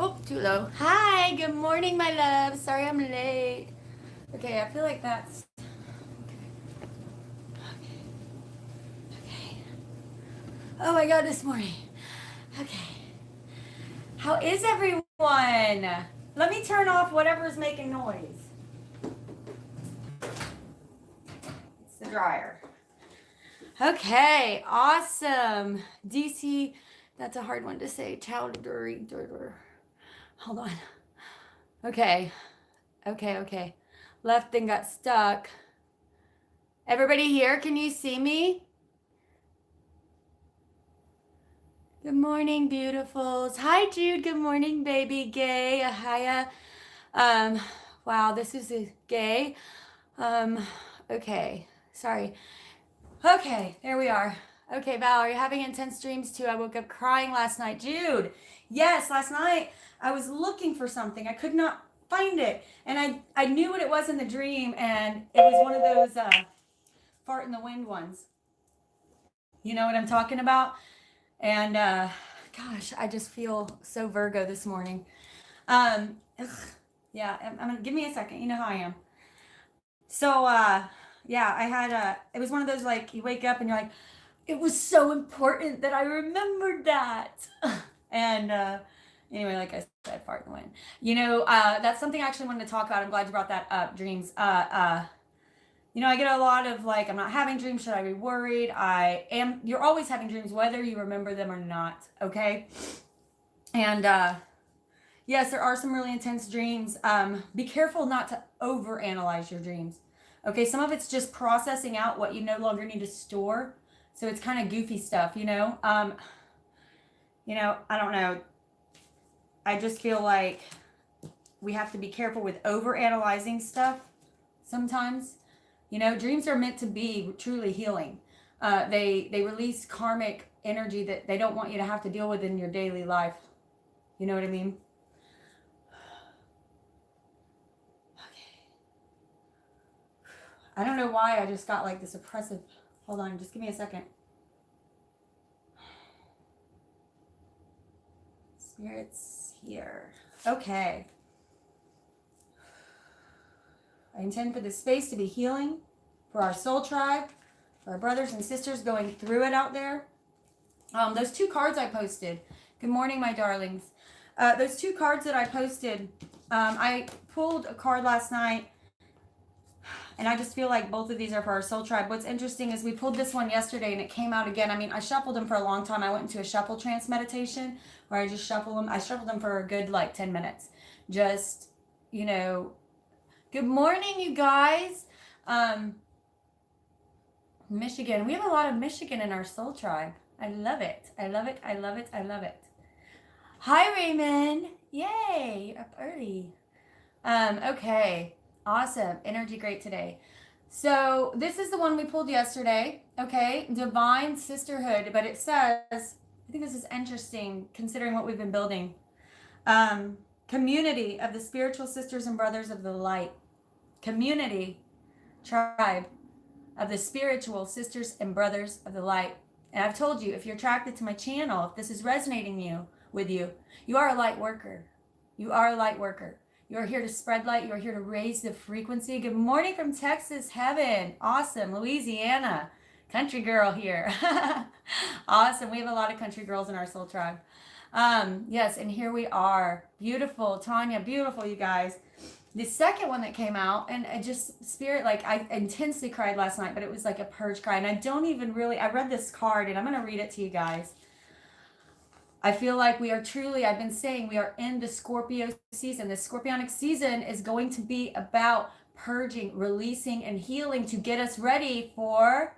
Oh, too low. Hi, good morning, my love. Sorry I'm late. Okay, I feel like that's okay. Oh my god, this morning. Okay. How is everyone? Let me turn off whatever's making noise. It's the dryer. Okay, awesome. DC, that's a hard one to say. Chowder. Hold on. Okay. Left thing got stuck. Everybody here, can you see me? Good morning, beautifuls. Hi, Jude. Good morning, baby. Gay. Hiya. Um, wow, this is a gay. Um, okay. Sorry. Okay, there we are. Okay, Val, are you having intense dreams too? I woke up crying last night. Jude, yes, last night I was looking for something. I could not find it. And I knew what it was in the dream, and it was one of those fart in the wind ones. You know what I'm talking about? And gosh, I just feel so Virgo this morning. Ugh, yeah, I'm gonna give me a second. You know how I am. So yeah, I had it was one of those like you wake up and you're like, it was so important that I remembered that. And anyway, like I said, fart in the wind. You know, that's something I actually wanted to talk about. I'm glad you brought that up. Dreams. You know, I get a lot of like, I'm not having dreams. Should I be worried? I am. You're always having dreams, whether you remember them or not. Okay. And yes, there are some really intense dreams. Be careful not to overanalyze your dreams. Okay. Some of it's just processing out what you no longer need to store. So it's kind of goofy stuff, you know. I don't know. I just feel like we have to be careful with overanalyzing stuff sometimes. You know, dreams are meant to be truly healing. They release karmic energy that they don't want you to have to deal with in your daily life. You know what I mean? Okay. I don't know why I just got like this oppressive. Hold on, just give me a second. Spirits here. Okay. I intend for this space to be healing for our soul tribe, for our brothers and sisters going through it out there. Those two cards I posted. Good morning, my darlings. Those two cards that I posted, I pulled a card last night, and I just feel like both of these are for our soul tribe. What's interesting is we pulled this one yesterday, and it came out again. I mean, I shuffled them for a long time. I went into a shuffle trance meditation where I just shuffle them. I shuffled them for a good like 10 minutes. Just, you know, good morning, you guys. Michigan. We have a lot of Michigan in our soul tribe. I love it. I love it. I love it. I love it. Hi, Raymond. Yay, you're up early. Okay. Awesome. Energy great today. So this is the one we pulled yesterday. Okay. Divine sisterhood. But it says, I think this is interesting considering what we've been building. Community of the spiritual sisters and brothers of the light. Community, tribe of the spiritual sisters and brothers of the light. And I've told you, if you're attracted to my channel, if this is resonating with you, you are a light worker. You are a light worker. You are here to spread light. You are here to raise the frequency. Good morning from Texas heaven. Awesome. Louisiana. Country girl here. Awesome. We have a lot of country girls in our soul tribe. Yes, and here we are. Beautiful. Tanya, beautiful, you guys. The second one that came out, and I just, spirit, like, I intensely cried last night, but it was like a purge cry. And I don't even really, I read this card, and I'm going to read it to you guys. I feel like we are truly, I've been saying, we are in the Scorpio season. The Scorpionic season is going to be about purging, releasing, and healing to get us ready for,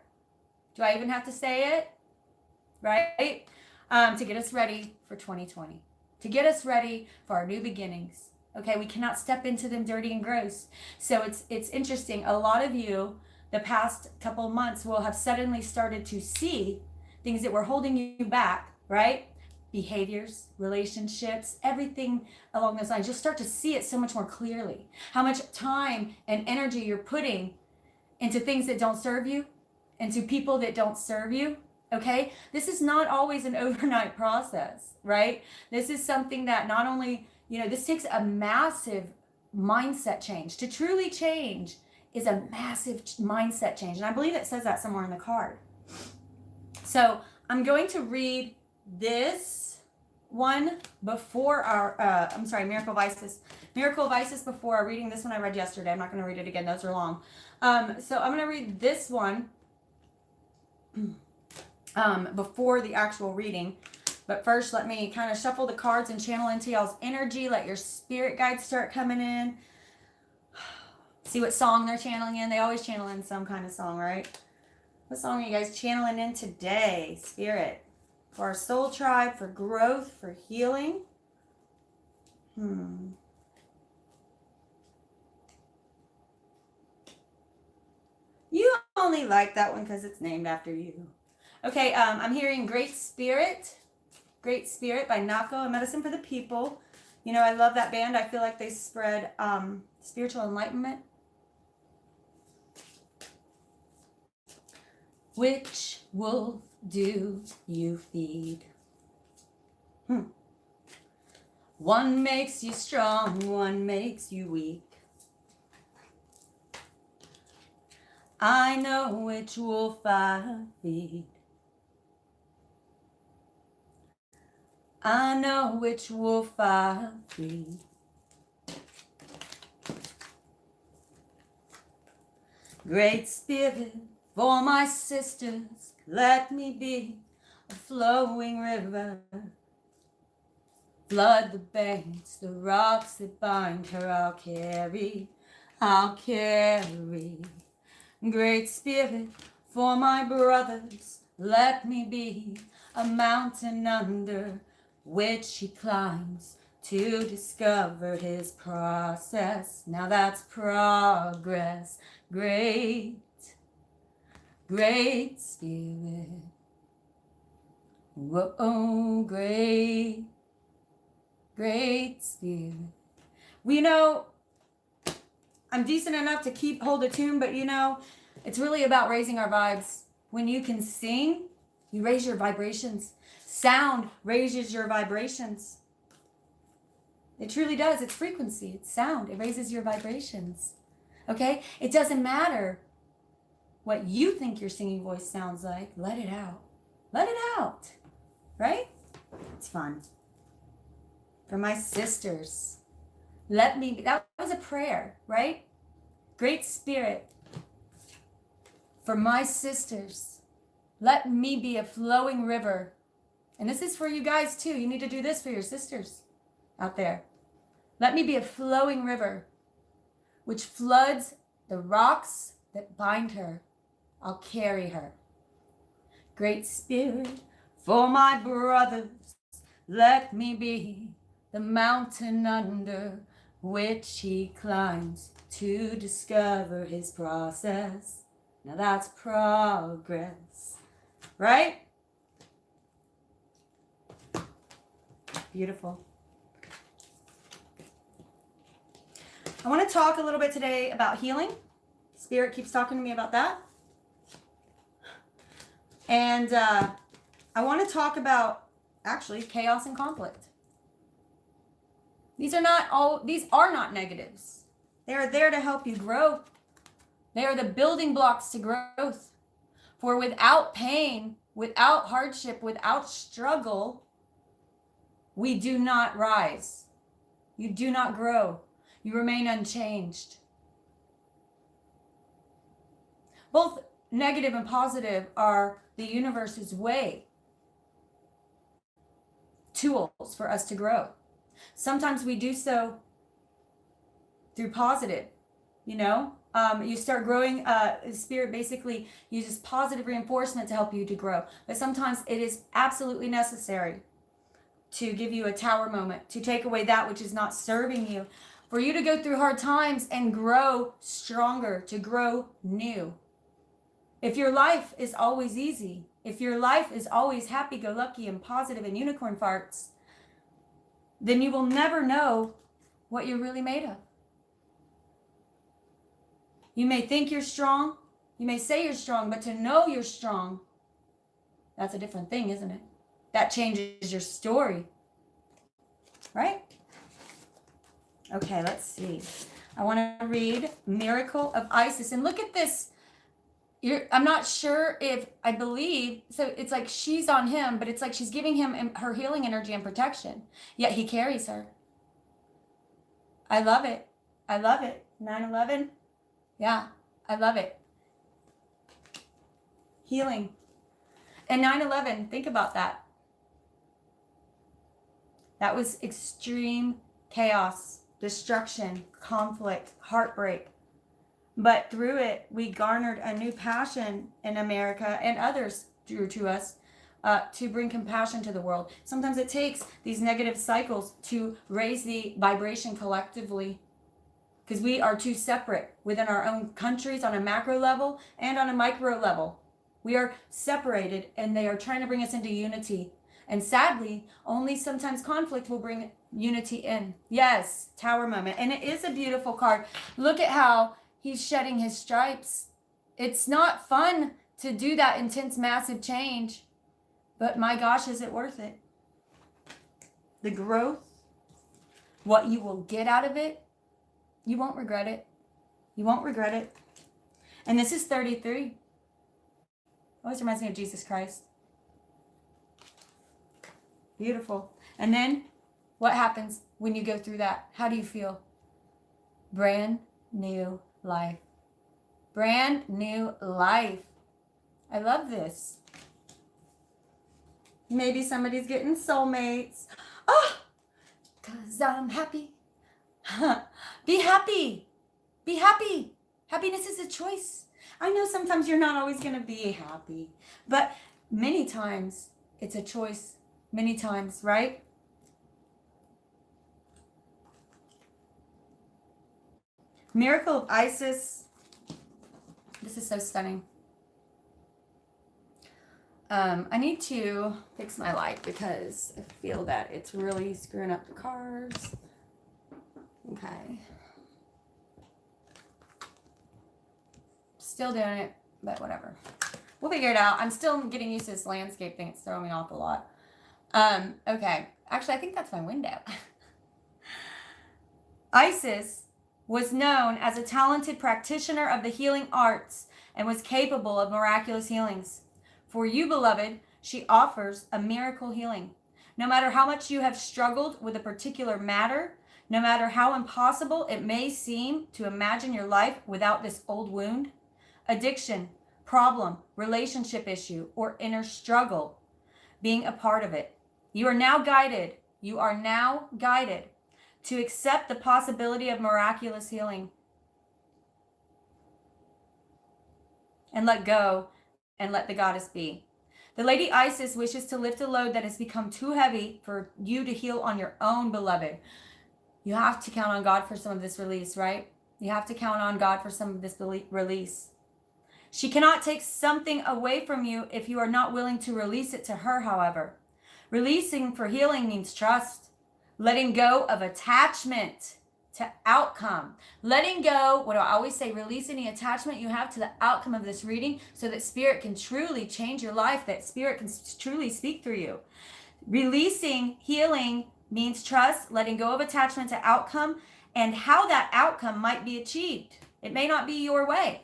do I even have to say it? Right? To get us ready for 2020. To get us ready for our new beginnings. Okay, we cannot step into them dirty and gross. So it's interesting. A lot of you, the past couple of months, will have suddenly started to see things that were holding you back, right? Behaviors, relationships, everything along those lines. You'll start to see it so much more clearly. How much time and energy you're putting into things that don't serve you, into people that don't serve you. Okay, this is not always an overnight process, right? This is something that not only this takes a massive mindset change. To truly change is a massive mindset change. And I believe it says that somewhere in the card. So I'm going to read this one before our, Miracle Vices. Miracle Vices before our reading. This one I read yesterday. I'm not going to read it again. Those are long. So I'm going to read this one before the actual reading. But first, let me kind of shuffle the cards and channel into y'all's energy. Let your spirit guides start coming in. See what song they're channeling in. They always channel in some kind of song, right? What song are you guys channeling in today, Spirit? For our soul tribe, for growth, for healing. You only like that one because it's named after you. Okay, I'm hearing Great Spirit. Great Spirit by Nako, A Medicine for the People. I love that band. I feel like they spread spiritual enlightenment. Which wolf do you feed? One makes you strong, one makes you weak. I know which wolf I feed. I know which wolf I feed. Great Spirit, for my sisters, let me be a flowing river. Flood the banks, the rocks that bind her, I'll carry. Great Spirit, for my brothers, let me be a mountain under which he climbs to discover his process. Now that's progress. Great Spirit. Whoa, great Spirit. I'm decent enough to hold a tune, but it's really about raising our vibes. When you can sing, you raise your vibrations. Sound raises your vibrations. It truly does. It's frequency. It's sound. It raises your vibrations. Okay? It doesn't matter what you think your singing voice sounds like. Let it out. Let it out. Right? It's fun. For my sisters, that was a prayer, right? Great Spirit, for my sisters, let me be a flowing river. And this is for you guys too. You need to do this for your sisters out there. Let me be a flowing river which floods the rocks that bind her. I'll carry her. Great Spirit, for my brothers, let me be the mountain under which he climbs to discover his process. Now that's progress, right? Beautiful. I want to talk a little bit today about healing. Spirit keeps talking to me about that. And I want to talk about actually chaos and conflict. These are not negatives. They are there to help you grow. They are the building blocks to growth. For without pain, without hardship, without struggle, we do not rise. You do not grow. You remain unchanged. Both negative and positive are the universe's way, tools for us to grow. Sometimes we do so through positive, you start growing. Spirit basically uses positive reinforcement to help you to grow. But sometimes it is absolutely necessary to give you a tower moment, to take away that which is not serving you, for you to go through hard times and grow stronger, to grow new. If your life is always easy, if your life is always happy-go-lucky and positive and unicorn farts, then you will never know what you're really made of. You may think you're strong, you may say you're strong, but to know you're strong, that's a different thing, isn't it? That changes your story, right? Okay, let's see. I want to read Miracle of Isis. And look at this. I'm not sure if I believe, so it's like she's on him, but it's like she's giving him her healing energy and protection. Yet he carries her. I love it. I love it. 9/11. Yeah, I love it. Healing. And 9/11, think about that. That was extreme chaos, destruction, conflict, heartbreak. But through it, we garnered a new passion in America, and others drew to us to bring compassion to the world. Sometimes it takes these negative cycles to raise the vibration collectively, because we are too separate within our own countries on a macro level and on a micro level. We are separated, and they are trying to bring us into unity. And sadly, only sometimes conflict will bring unity in. Yes, Tower moment. And it is a beautiful card. Look at how he's shedding his stripes. It's not fun to do that intense, massive change. But my gosh, is it worth it? The growth, what you will get out of it, you won't regret it. You won't regret it. And this is 33. Always reminds me of Jesus Christ. Beautiful. And then what happens when you go through that? How do you feel? Brand new life. Brand new life. I love this. Maybe somebody's getting soulmates. Oh, 'cause I'm happy. Be happy. Be happy. Happiness is a choice. I know sometimes you're not always going to be happy, but many times it's a choice. Many times, right? Miracle of Isis. This is so stunning. I need to fix my light because I feel that it's really screwing up the cards. Okay. Still doing it, but whatever. We'll figure it out. I'm still getting used to this landscape thing. It's throwing me off a lot. Okay. Actually, I think that's my window. Isis was known as a talented practitioner of the healing arts and was capable of miraculous healings. For you, beloved, she offers a miracle healing. No matter how much you have struggled with a particular matter, no matter how impossible it may seem to imagine your life without this old wound, addiction, problem, relationship issue, or inner struggle being a part of it, you are now guided. You are now guided to accept the possibility of miraculous healing and let go and let the goddess be. The Lady Isis wishes to lift a load that has become too heavy for you to heal on your own, beloved. You have to count on God for some of this release, right? You have to count on God for some of this release. She cannot take something away from you if you are not willing to release it to her, however. Releasing for healing means trust. Letting go of attachment to outcome. Letting go, what do I always say? Release any attachment you have to the outcome of this reading so that Spirit can truly change your life, that Spirit can truly speak through you. Releasing healing means trust, letting go of attachment to outcome, and how that outcome might be achieved. It may not be your way.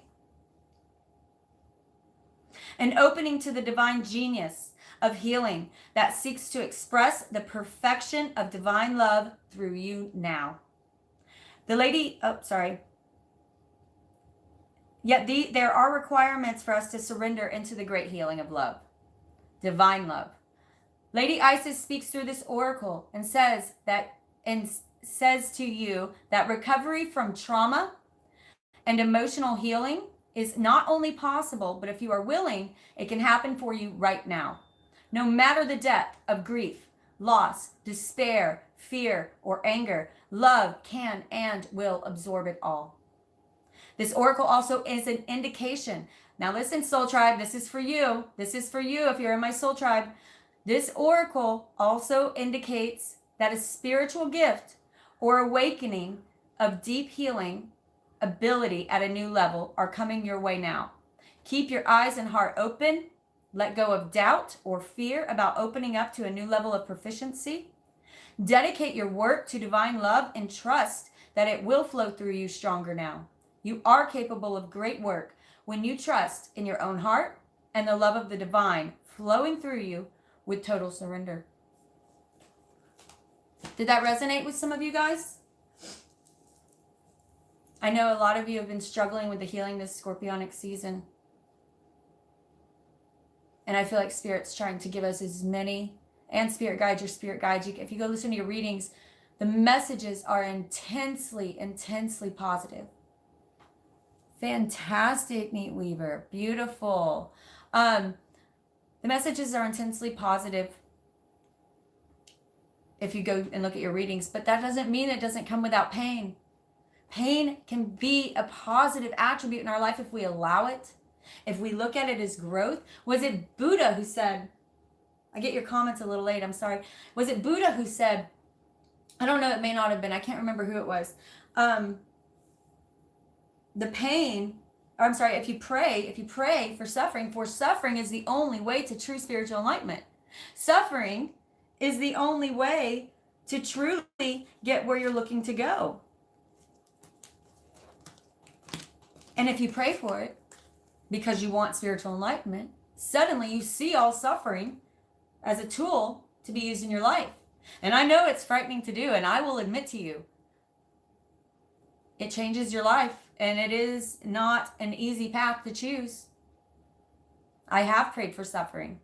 An opening to the divine genius of healing that seeks to express the perfection of divine love through you now. Yet there are requirements for us to surrender into the great healing of love, divine love. Lady Isis speaks through this oracle and says to you that recovery from trauma and emotional healing is not only possible, but if you are willing, it can happen for you right now. No matter the depth of grief, loss, despair, fear, or anger, love can and will absorb it all. This oracle also is an indication. Now listen, Soul Tribe, this is for you. This is for you if you're in my Soul Tribe. This oracle also indicates that a spiritual gift or awakening of deep healing ability at a new level are coming your way now. Keep your eyes and heart open. Let go of doubt or fear about opening up to a new level of proficiency. Dedicate your work to divine love and trust that it will flow through you stronger now. You are capable of great work when you trust in your own heart and the love of the divine flowing through you with total surrender. Did that resonate with some of you guys? I know a lot of you have been struggling with the healing this Scorpionic season. And I feel like Spirit's trying to give us as many, and Spirit guides, your Spirit guides. If you go listen to your readings, the messages are intensely, intensely positive. Fantastic, Neat Weaver. Beautiful. The messages are intensely positive if you go and look at your readings, but that doesn't mean it doesn't come without pain. Pain can be a positive attribute in our life if we allow it, if we look at it as growth. Was it Buddha who said, I get your comments a little late, I'm sorry. Was it Buddha who said, I don't know, it may not have been, I can't remember who it was. The pain, or I'm sorry, if you pray for suffering is the only way to true spiritual enlightenment. Suffering is the only way to truly get where you're looking to go. And if you pray for it because you want spiritual enlightenment, suddenly you see all suffering as a tool to be used in your life. And I know it's frightening to do, and I will admit to you, it changes your life, and it is not an easy path to choose. I have prayed for suffering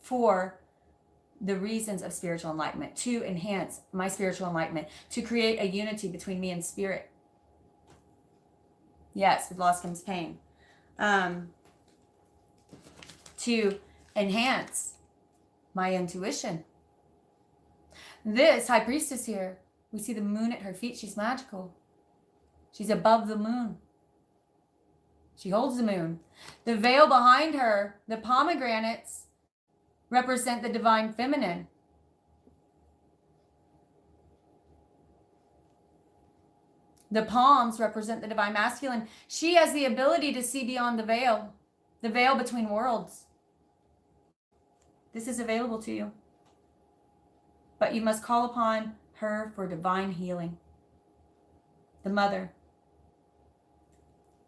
for the reasons of spiritual enlightenment, to enhance my spiritual enlightenment, to create a unity between me and spirit. Yes, with loss comes pain. To enhance my intuition. This high priestess here, we see the moon at her feet. She's magical. She's above the moon. She holds the moon. The veil behind her, the pomegranates, represent the divine feminine. The palms represent the divine masculine. She has the ability to see beyond the veil between worlds. This is available to you. But you must call upon her for divine healing. The mother,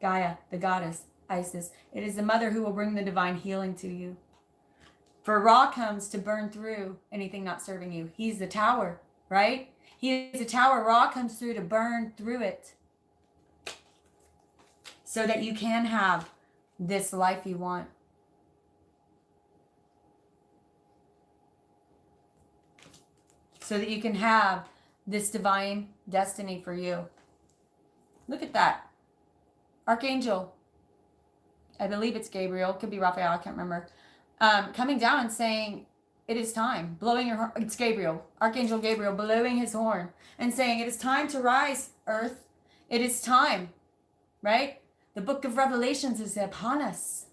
Gaia, the goddess, Isis. It is the mother who will bring the divine healing to you. For Ra comes to burn through anything not serving you. He's the tower, right? He is a tower. Ra comes through to burn through it so that you can have this life you want. So that you can have this divine destiny for you. Look at that. Archangel, I believe it's Gabriel, could be Raphael, I can't remember, coming down and saying, it is time, blowing your horn. It's Gabriel, Archangel Gabriel, blowing his horn and saying, it is time to rise, earth. It is time, right? The book of Revelations is upon us.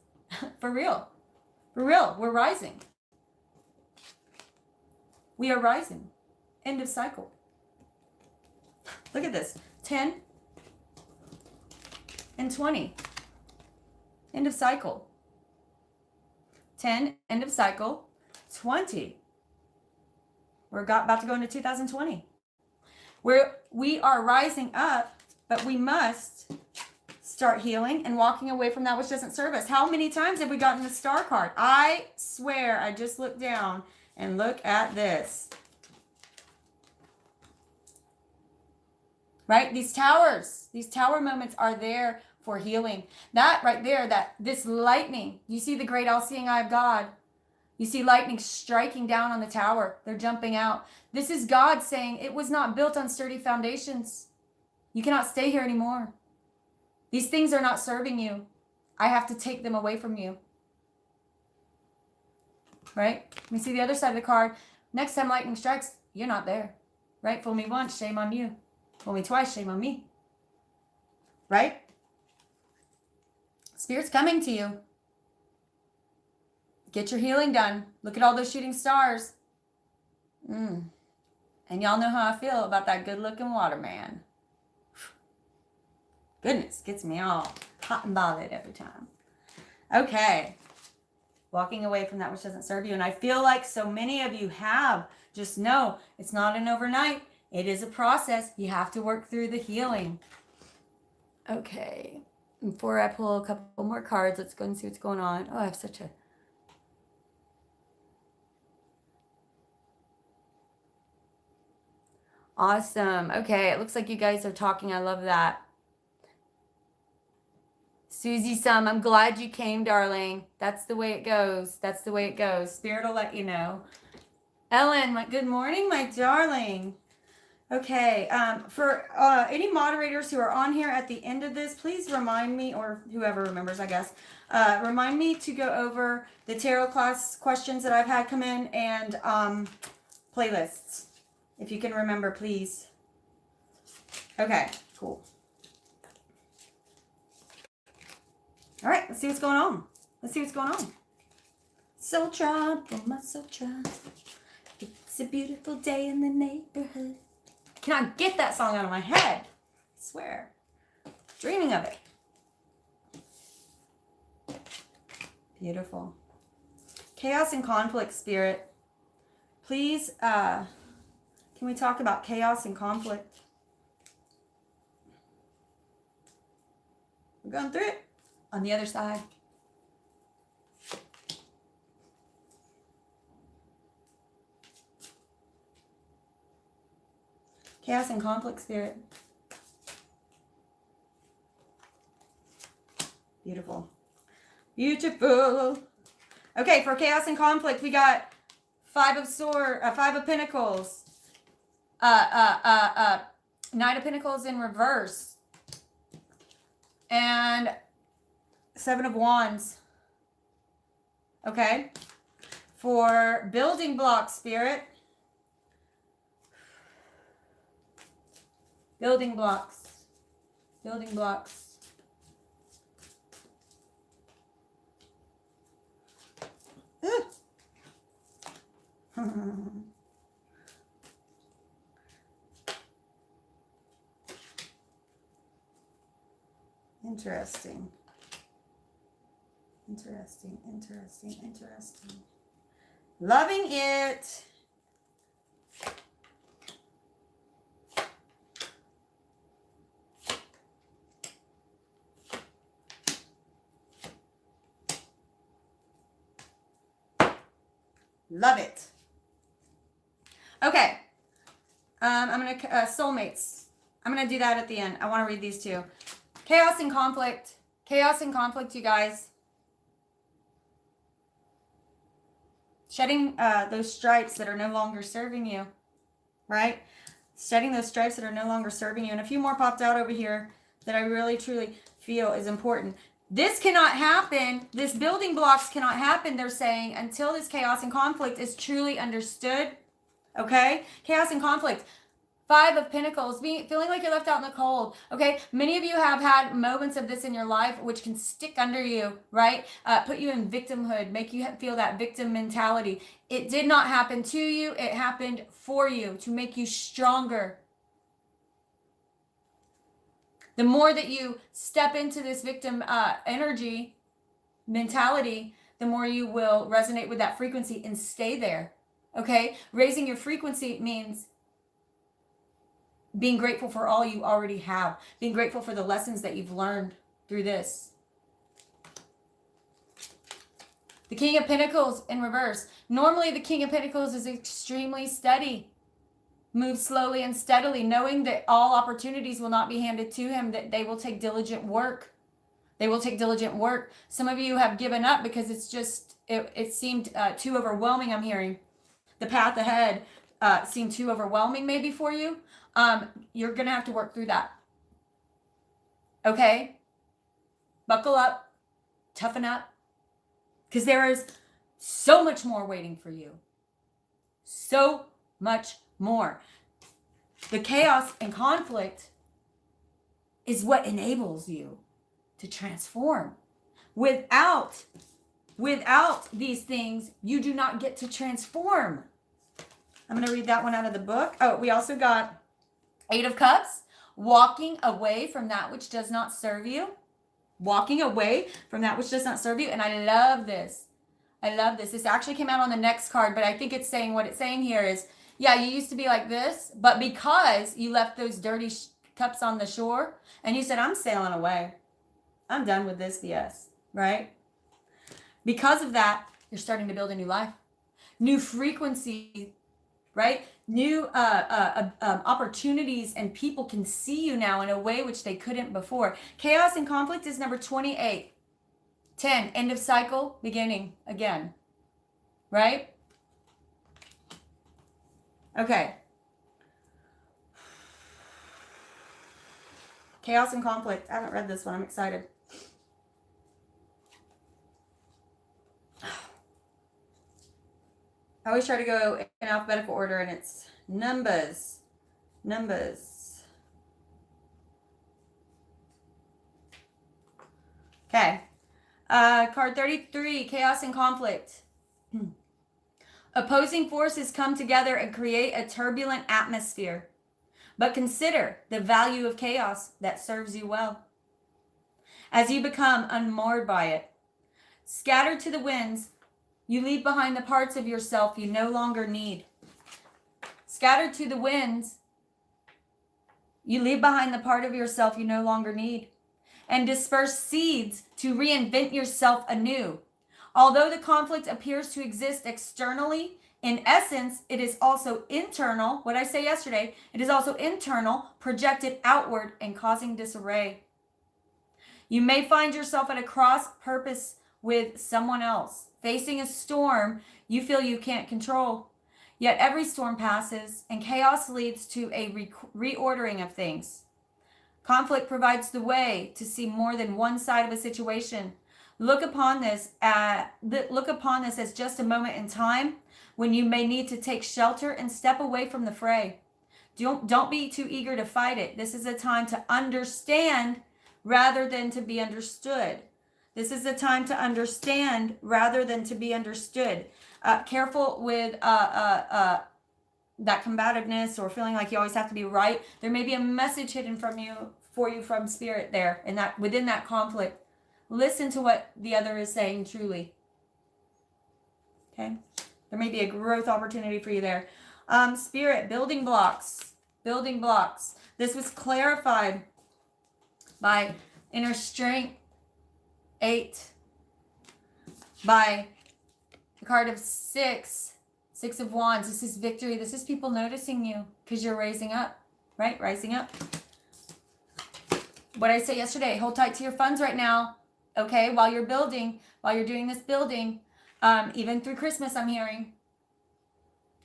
For real. For real, we're rising. We are rising. End of cycle. Look at this. 10 and 20. End of cycle. 10, end of cycle. 20. We're about to go into 2020. We are rising up, but we must start healing and walking away from that which doesn't serve us. How many times have we gotten the star card? I swear, I just looked down and look at this. Right? These tower moments are there for healing. That right there, this lightning, you see the great all-seeing eye of God. You see lightning striking down on the tower. They're jumping out. This is God saying it was not built on sturdy foundations. You cannot stay here anymore. These things are not serving you. I have to take them away from you. Right? Let me see the other side of the card. Next time lightning strikes, you're not there. Right? Fool me once, shame on you. Fool me twice, shame on me. Right? Spirit's coming to you. Get your healing done. Look at all those shooting stars. And y'all know how I feel about that good-looking water man. Goodness, gets me all hot and bothered every time. Okay. Walking away from that which doesn't serve you. And I feel like so many of you have. Just know, it's not an overnight. It is a process. You have to work through the healing. Okay. Before I pull a couple more cards, let's go and see what's going on. Oh, I have such a... Awesome. Okay, it looks like you guys are talking. I love that. Susie Sum, I'm glad you came, darling. That's the way it goes. That's the way it goes. Spirit will let you know. Ellen, good morning, my darling. Okay, for any moderators who are on here at the end of this, please remind me, or whoever remembers, I guess, remind me to go over the tarot class questions that I've had come in and playlists. If you can remember, please. Okay, cool. All right, let's see what's going on. Let's see what's going on. Soul Tribe, for my Soul Tribe. It's a beautiful day in the neighborhood. Cannot get that song out of my head. I swear. Dreaming of it. Beautiful. Chaos and conflict, Spirit. Please, can we talk about chaos and conflict? We're going through it. On the other side. Chaos and conflict, Spirit. Beautiful. Beautiful. Okay, for chaos and conflict, we got Five of Pentacles. Knight of Pentacles in reverse. And Seven of Wands. Okay. For building blocks, Spirit. Building blocks. Building blocks. Interesting. Interesting, interesting, interesting. Loving it. Love it. Okay. I'm going to, soulmates. I'm going to do that at the end. I want to read these two. Chaos and conflict. Chaos and conflict, you guys. Shedding those stripes that are no longer serving you. Right? Shedding those stripes that are no longer serving you. And a few more popped out over here that I really, truly feel is important. This cannot happen. This building blocks cannot happen, they're saying, until this chaos and conflict is truly understood. Okay? Chaos and conflict. Five of Pentacles, feeling like you're left out in the cold. Okay? Many of you have had moments of this in your life which can stick under you, right? Put you in victimhood, make you feel that victim mentality. It did not happen to you. It happened for you to make you stronger. The more that you step into this victim energy mentality, the more you will resonate with that frequency and stay there. Okay? Raising your frequency means being grateful for all you already have. Being grateful for the lessons that you've learned through this. The King of Pentacles in reverse. Normally, the King of Pentacles is extremely steady. Moves slowly and steadily, knowing that all opportunities will not be handed to him, that they will take diligent work. They will take diligent work. Some of you have given up because it's just, it seemed too overwhelming, I'm hearing. The path ahead seemed too overwhelming maybe for you. You're going to have to work through that. Okay? Buckle up. Toughen up. Because there is so much more waiting for you. So much more. The chaos and conflict is what enables you to transform. Without these things, you do not get to transform. I'm going to read that one out of the book. Oh, we also got Eight of Cups. Walking away from that which does not serve you. Walking away from that which does not serve you. And I love this. I love this. This actually came out on the next card, but I think it's saying what it's saying here is Yeah, you used to be like this, but because you left those dirty cups on the shore and you said, I'm sailing away. I'm done with this BS, right? Because of that, you're starting to build a new life, new frequency, right? New opportunities, and people can see you now in a way which they couldn't before. Chaos and conflict is number 28. 10, end of cycle, beginning again, right? Okay. Chaos and conflict. I haven't read this one. I'm excited. I always try to go in alphabetical order, and it's numbers. Okay. Card 33, chaos and conflict. Opposing forces come together and create a turbulent atmosphere. But consider the value of chaos that serves you well. As you become unmoored by it, scattered to the winds, you leave behind the parts of yourself you no longer need. Scattered to the winds, you leave behind the part of yourself you no longer need, and disperse seeds to reinvent yourself anew. Although the conflict appears to exist externally, in essence, it is also internal. What I said yesterday, it is also internal, projected outward and causing disarray. You may find yourself at a cross purpose with someone else, facing a storm you feel you can't control. Yet every storm passes, and chaos leads to a reordering of things. Conflict provides the way to see more than one side of a situation. Look upon this as just a moment in time when you may need to take shelter and step away from the fray. Don't be too eager to fight it. This is a time to understand rather than to be understood. This is a time to understand rather than to be understood. Careful with that combativeness or feeling like you always have to be right. There may be a message hidden for you from spirit there, and that within that conflict. Listen to what the other is saying truly. Okay? There may be a growth opportunity for you there. Spirit, building blocks. Building blocks. This was clarified by inner strength, 8. By the card of 6 of wands. This is victory. This is people noticing you because you're raising up, right? Rising up. What I say yesterday, hold tight to your funds right now. Okay, while you're building, while you're doing this building, even through Christmas, I'm hearing.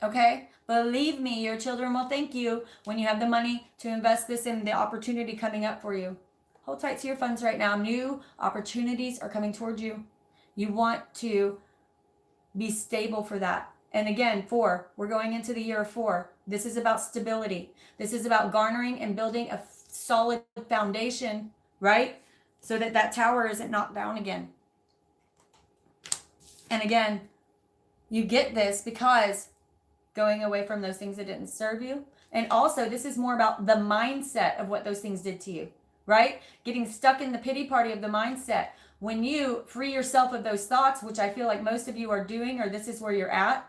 Okay, believe me, your children will thank you when you have the money to invest this in the opportunity coming up for you. Hold tight to your funds right now. New opportunities are coming towards you. You want to be stable for that. And again, 4, we're going into the year of 4. This is about stability. This is about garnering and building a solid foundation, right? So that that tower isn't knocked down again. And again, you get this because going away from those things that didn't serve you. And also, this is more about the mindset of what those things did to you, right? Getting stuck in the pity party of the mindset. When you free yourself of those thoughts, which I feel like most of you are doing, or this is where you're at,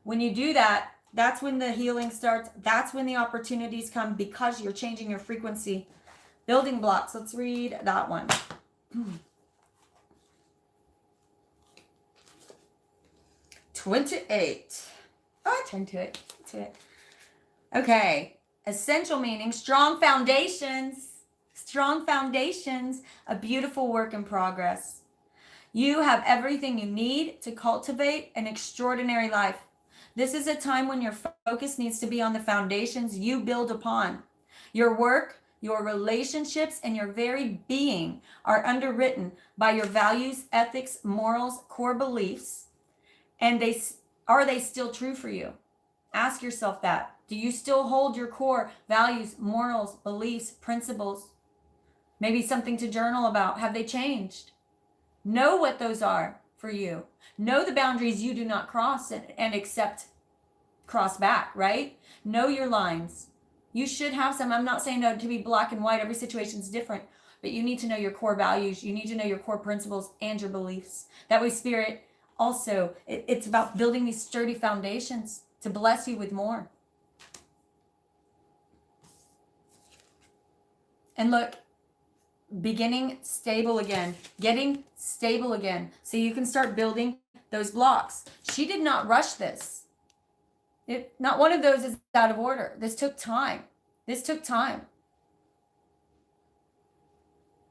when you do that, that's when the healing starts. That's when the opportunities come because you're changing your frequency. Building blocks. Let's read that one. 28. Oh, I turned to it. Okay. Essential meaning, strong foundations. Strong foundations, a beautiful work in progress. You have everything you need to cultivate an extraordinary life. This is a time when your focus needs to be on the foundations you build upon. Your work, your relationships, and your very being are underwritten by your values, ethics, morals, core beliefs. And are they still true for you? Ask yourself that. Do you still hold your core values, morals, beliefs, principles? Maybe something to journal about. Have they changed? Know what those are for you. Know the boundaries you do not cross and accept cross back, right? Know your lines. You should have some. I'm not saying no to be black and white. Every situation is different. But you need to know your core values. You need to know your core principles and your beliefs. That way, Spirit, also, it's about building these sturdy foundations to bless you with more. And look, beginning stable again, getting stable again, so you can start building those blocks. She did not rush this. Not one of those is out of order. This took time. This took time.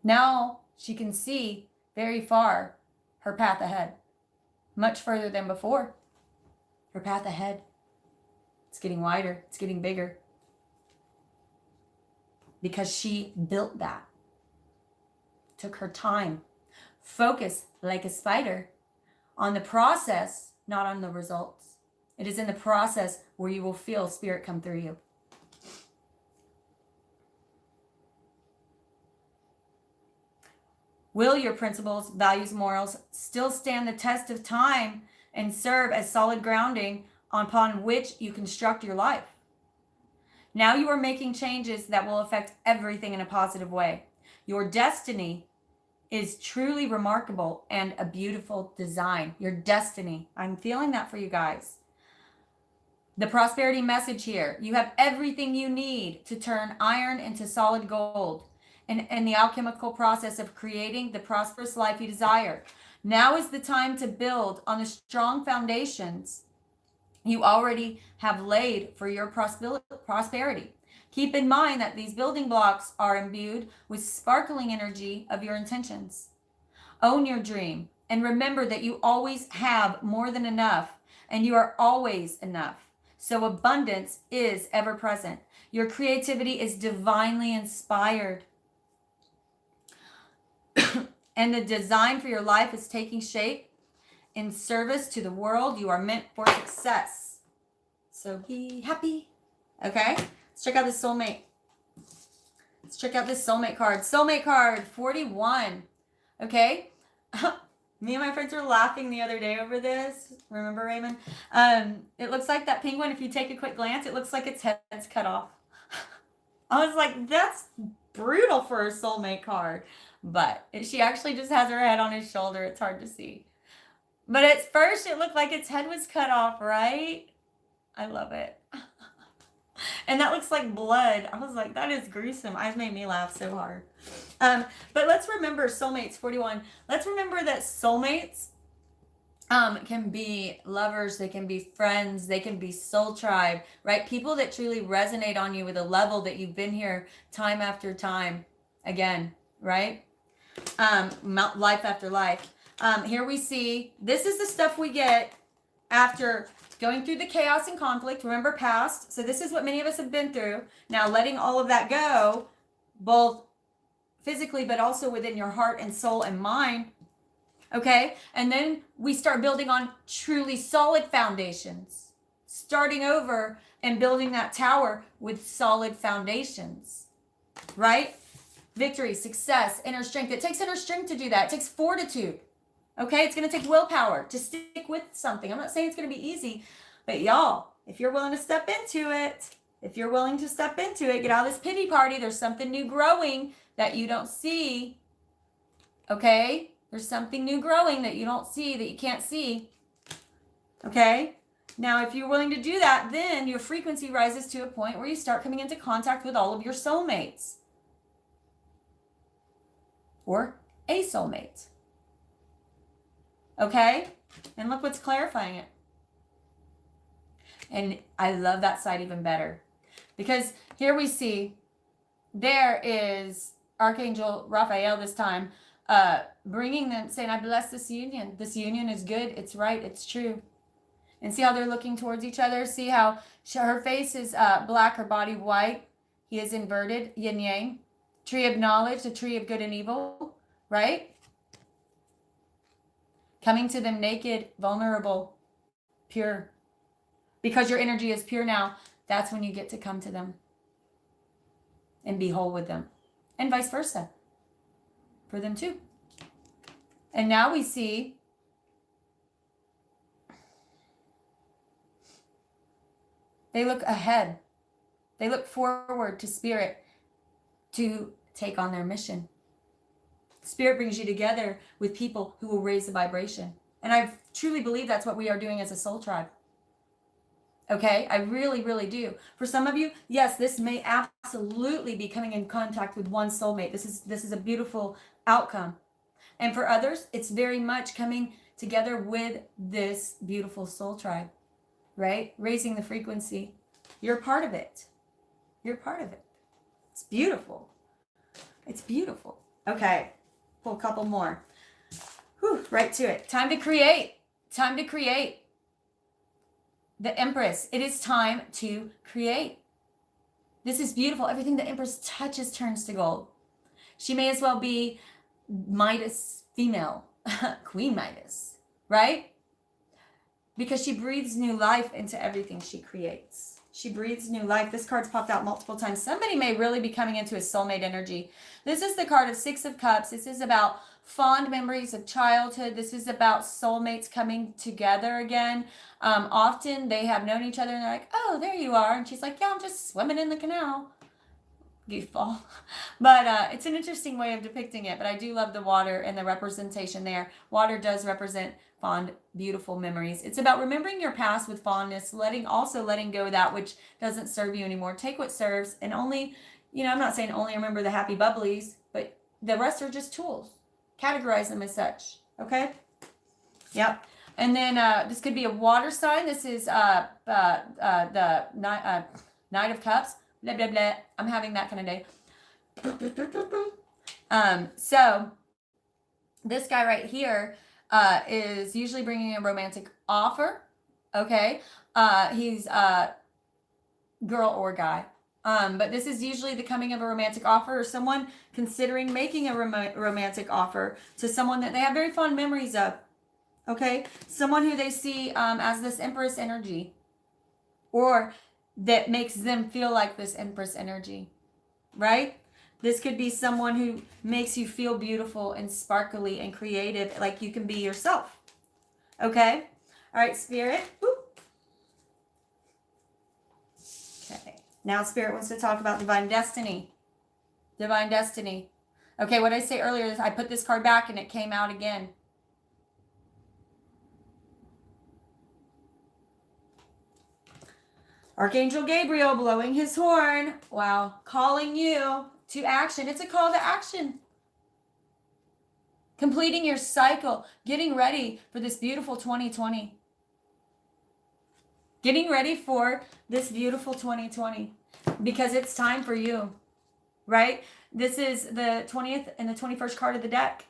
Now she can see very far her path ahead, much further than before. Her path ahead. It's getting wider. It's getting bigger. Because she built that. Took her time. Focus like a spider on the process, not on the results. It is in the process where you will feel spirit come through you. Will your principles, values, morals still stand the test of time and serve as solid grounding upon which you construct your life? Now you are making changes that will affect everything in a positive way. Your destiny is truly remarkable and a beautiful design. Your destiny. I'm feeling that for you guys. The prosperity message here. You have everything you need to turn iron into solid gold. And the alchemical process of creating the prosperous life you desire. Now is the time to build on the strong foundations you already have laid for your prosperity. Keep in mind that these building blocks are imbued with sparkling energy of your intentions. Own your dream and remember that you always have more than enough and you are always enough. So abundance is ever present. Your creativity is divinely inspired. And the design for your life is taking shape in service to the world. You are meant for success. So be happy. Okay? Let's check out this soulmate. Let's check out this soulmate card. Soulmate card 41. Okay? Me and my friends were laughing the other day over this. Remember, Raymond? It looks like that penguin, if you take a quick glance, it looks like its head's cut off. I was like, that's brutal for a soulmate card. But she actually just has her head on his shoulder. It's hard to see. But at first, it looked like its head was cut off, right? I love it. And that looks like blood. I was like, that is gruesome. It made me laugh so hard. But let's remember soulmates 41. Let's remember that soulmates can be lovers. They can be friends. They can be soul tribe, right? People that truly resonate on you with a level that you've been here time after time again, right? Life after life. Here we see, this is the stuff we get after going through the chaos and conflict. Remember past. So this is what many of us have been through. Now letting all of that go, both physically, but also within your heart and soul and mind. Okay. And then we start building on truly solid foundations, starting over and building that tower with solid foundations, right? Victory, success, inner strength. It takes inner strength to do that. It takes fortitude. Okay, it's going to take willpower to stick with something. I'm not saying it's going to be easy, but y'all, if you're willing to step into it, get out of this pity party. There's something new growing that you don't see. Okay, there's something new growing that you don't see, that you can't see. Okay, now if you're willing to do that, then your frequency rises to a point where you start coming into contact with all of your soulmates. Or a soulmate. Okay? And look what's clarifying it. And I love that side even better. Because here we see there is Archangel Raphael this time bringing them, saying, I bless this union. This union is good. It's right. It's true. And see how they're looking towards each other? See how her face is black, her body white. He is inverted, yin yang. Tree of knowledge, the tree of good and evil, right? Coming to them naked, vulnerable, pure. Because your energy is pure now, that's when you get to come to them and be whole with them. And vice versa for them too. And now we see they look ahead. They look forward to spirit to take on their mission. Spirit brings you together with people who will raise the vibration. And I truly believe that's what we are doing as a soul tribe. Okay, I really, really do. For some of you, yes, this may absolutely be coming in contact with one soulmate. This is a beautiful outcome. And for others, it's very much coming together with this beautiful soul tribe, right? Raising the frequency. You're part of it. You're part of it. It's beautiful. It's beautiful. Okay, pull a couple more. Whew, right to it. Time to create. Time to create. The Empress. It is time to create. This is beautiful. Everything the Empress touches turns to gold. She may as well be Midas female, Queen Midas, right? Because she breathes new life into everything she creates. She breathes new life. This card's popped out multiple times. Somebody may really be coming into a soulmate energy. This is the card of Six of Cups. This is about fond memories of childhood. This is about soulmates coming together again. Often they have known each other and they're like, oh, there you are. And she's like, yeah, I'm just swimming in the canal. Goofball. But it's an interesting way of depicting it. But I do love the water and the representation there. Water does represent fond, beautiful memories. It's about remembering your past with fondness, letting go of that which doesn't serve you anymore. Take what serves, and only, I'm not saying only remember the happy bubblies, but the rest are just tools. Categorize them as such. Okay? Yep. And then this could be a water sign. This is the Knight of Cups. Blah, blah, blah. I'm having that kind of day. So this guy right here is usually bringing a romantic offer. Okay. He's a girl or guy. But this is usually the coming of a romantic offer, or someone considering making a romantic offer to someone that they have very fond memories of. Okay. Someone who they see as this Empress energy, or that makes them feel like this Empress energy, right? This could be someone who makes you feel beautiful and sparkly and creative, like you can be yourself. Okay? All right, Spirit. Whoop. Okay. Now Spirit wants to talk about divine destiny. Divine destiny. Okay, what I say earlier is I put this card back and it came out again. Archangel Gabriel blowing his horn. Wow. Calling you to action. It's a call to action. Completing your cycle. Getting ready for this beautiful 2020. Getting ready for this beautiful 2020. Because it's time for you. Right? This is the 20th and the 21st card of the deck.